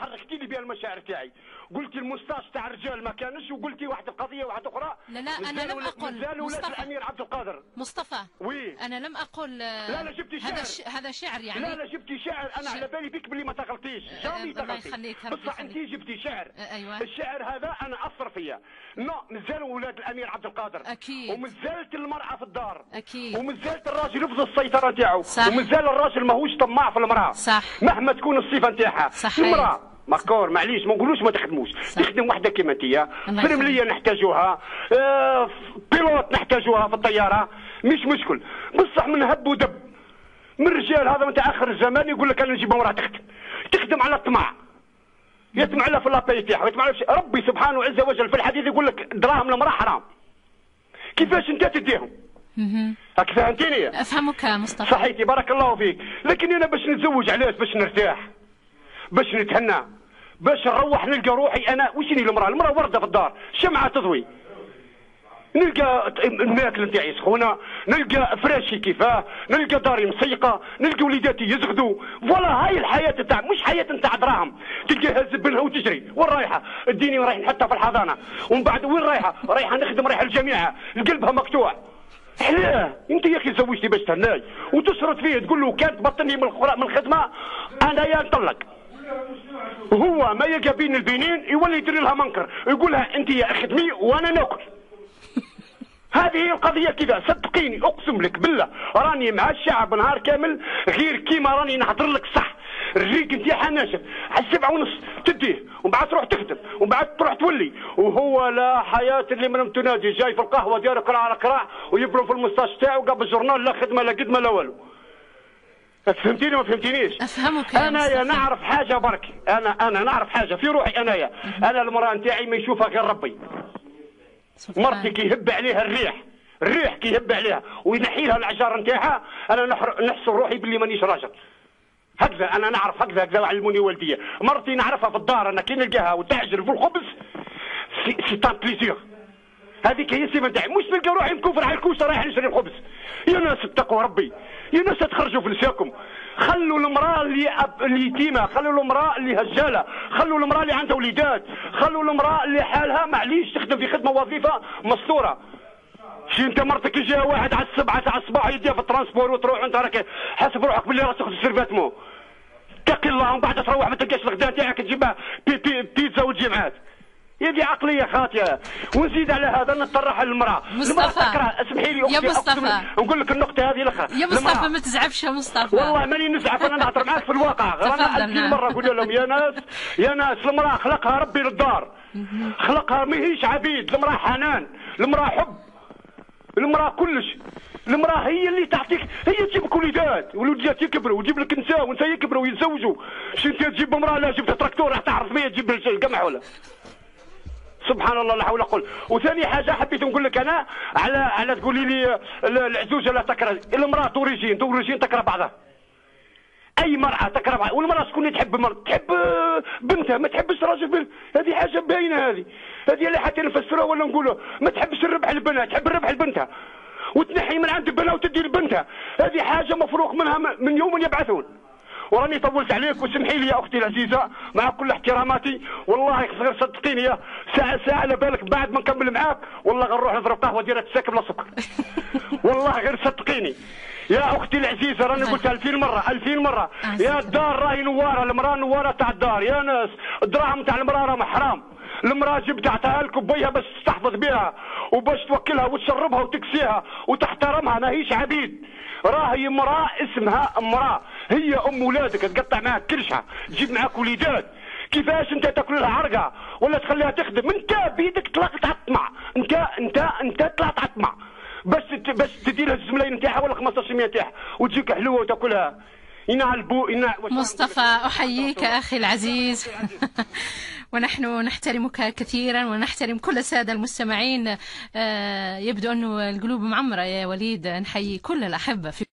حركتي لي بها المشاعر تاعي، قلتي المستاش تاع الرجال ما كانش، وقلتي واحد القضيه واحده اخرى. لا انا لم اقل مصطفى الامير عبد القادر. مصطفى وي انا لم اقل. لا جبتي شعر. هذا شعر يعني. لا جبتي شعر، انا على بالي بك بلي ما تغلطيش، جامي الله تغلطي. يخليك بصح انت جبتي شعر. ايوه الشعر هذا انا اثر فيا. نو مازالوا ولاد الامير عبد القادر اكيد، ومازالت المراه في الدار اكيد، ومازالت الراجل يفضل السيطره تاعو، صح، ومازال الراجل ماهوش طماع في المراه، صح، مهما تكون الصفه نتاعها. المراه ماكور معليش ما نقولوش ما تخدموش، تخدم وحده كيما انتيا، فرمليه نحتاجوها، بيلوت نحتاجوها في الطياره، مش مشكل. بصح من هب ودب من الرجال هذا نتاع اخر الزمان يقول لك انا نجيب امراه تخدم على الطمع، يطمع لها في لاباي تاعها، يطمع لها ربي سبحانه عز وجل في الحديث يقول لك دراهم المراه حرام. كيفاش انت تديهم؟ هاك فهمتيني؟ افهمك مصطفى. صحيتي بارك الله فيك، لكن انا باش نتزوج علاش؟ باش نرتاح، باش نتهنى، باش نروح نلقى روحي انا. وشني المراه ورده في الدار، شمعه تضوي، نلقى الماكل نتاعي سخونه، نلقى فراشي كيفاه، نلقى داري مسيقه، نلقى وليداتي يزغدوا. فوالا هاي الحياه تاع، مش حياه نتاع دراهم تلقاها زبنها وتجري. وين رايحه؟ اديني رايح حتى في الحضانه، ومن بعد وين رايحه؟ رايحه نخدم، رايحه الجامعه، قلبها مقطوع. حلاه انت يا اخي زوجتي باش تهناي وتشرط فيه تقول له كان تبطلني من الخدمه انا يا نطلق. هو ما يلقى بين البينين يولي يدير لها منكر، يقول لها انت يا اخدمي وانا ناكل. هذه هي القضيه كذا، صدقيني اقسم لك بالله راني مع الشعب نهار كامل، غير كيما راني نحضر لك صح. الريق نتاعها ناشف على 7:30 تديه، ومن بعد تروح تخدم، ومن بعد تروح تولي، وهو لا حياه اللي من تنادي جاي في القهوه ديالو قراع على قراع ويبرم في المستاش تاعو قبل الجورنال، لا خدمه لا قدمه لا والو. فهمتيني ما فهمتينيش؟ افهمك انا يا نعرف حاجه برك، انا نعرف حاجه في روحي انايا، انا المراه نتاعي ما يشوفها غير ربي. مرتي كيهب عليها الريح كيهب عليها وينحي لها العجار نتاعها، انا نحسب روحي باللي مانيش راجل. هكذا انا نعرف، هكذا علموني والديا. مرتي نعرفها في الدار انا كي نلقاها وتعجل في الخبز سي تان بليزير، هذيك هي السيمه نتاعي. مش نلقى روحي مكوفر على الكوسه رايح نشري الخبز. يا ناس اتقوا ربي، يا ناس تخرجوا في نساكم، خلوا المراه اللي يتيمه، خلوا المراه اللي هجاله، خلوا المراه اللي عندها وليدات، خلوا المراه اللي حالها معليش تخدم في خدمه وظيفه مستوره. شي انت مرتك يجيها واحد على 7 تاع الصباح يديها في الترانسبور وتروح انت راك حاسب روحك باللي راك تاخذ السيرفاتمون، اتقي الله، ومن بعد تروح ما تلقاش الغداء تاعك تجيبها بيتزا وتجي معاك. هذه عقليه خاطئه. ونزيد على هذا نطرح للمراه. المراه تكره، اسمحي لي يا مصطفى، نقول لك النقطه هذه الاخرى. يا مصطفى ما تزعفش يا مصطفى. والله ماني نزعف، انا نهضر معاك في الواقع. انا 2000 مره نقول لهم يا ناس المراه خلقها ربي للدار، خلقها ماهيش عبيد. المراه حنان، المراه حب، المراه كلش. المراه هي اللي تعطيك، هي تجيبك وليدات، والوليدات يكبروا وتجيب لك نساء ونساء يكبروا ويتزوجوا. شو انت تجيب امراه؟ لا جبت تراكتور راح تعرف بيا تجيب القمح ولا. سبحان الله لا حول ولا قوه. وثاني حاجه حبيت نقول لك انا على تقولي لي العزوجه لا تكره. المراه دوريجين تكره بعضها. اي مراه تكره بعضها، والمراه شكون اللي تحب تحب بنتها، ما تحبش راجل هذه حاجه باينه. هذه اللي حتى نفسروها ولا نقولوا ما تحبش الربح لبنها، تحب الربح لبنتها وتنحي من عند بنها وتدي لبنتها. هذه حاجه مفروغ منها من يوم يبعثون. وراني طولت عليك وسمحي لي يا اختي العزيزه مع كل احتراماتي، والله غير صدقيني يا ساعه على بالك بعد ما نكمل معاك والله غنروح نضرب قهوه ديالها تساكب لا سكر. والله غير صدقيني يا اختي العزيزه، راني قلتها 2000 مره. يا الدار راهي نواره، المراه نواره تاع الدار. يا ناس الدراهم تاع المراه راهم حرام. المراه جبت عطاها لك بيها باش تستحفظ بها وباش توكلها وتشربها وتكسيها وتحترمها، ماهيش عبيد. راهي امراه اسمها امراه، هي ام ولادك، تقطع معاك كرشها، تجيب معاك وليدات. كيفاش انت تاكل لها عرقه ولا تخليها تخدم؟ انت بيدك طلقت على الطمع، انت طلعت على الطمع باش تدير لها الزملاين نتاعها ولا 15% نتاعها وتجيك حلوه وتاكلها. مصطفى احييك اخي العزيز. ونحن نحترمك كثيرا ونحترم كل الساده المستمعين. يبدو انه القلوب معمره يا وليد. نحيي كل الاحبه في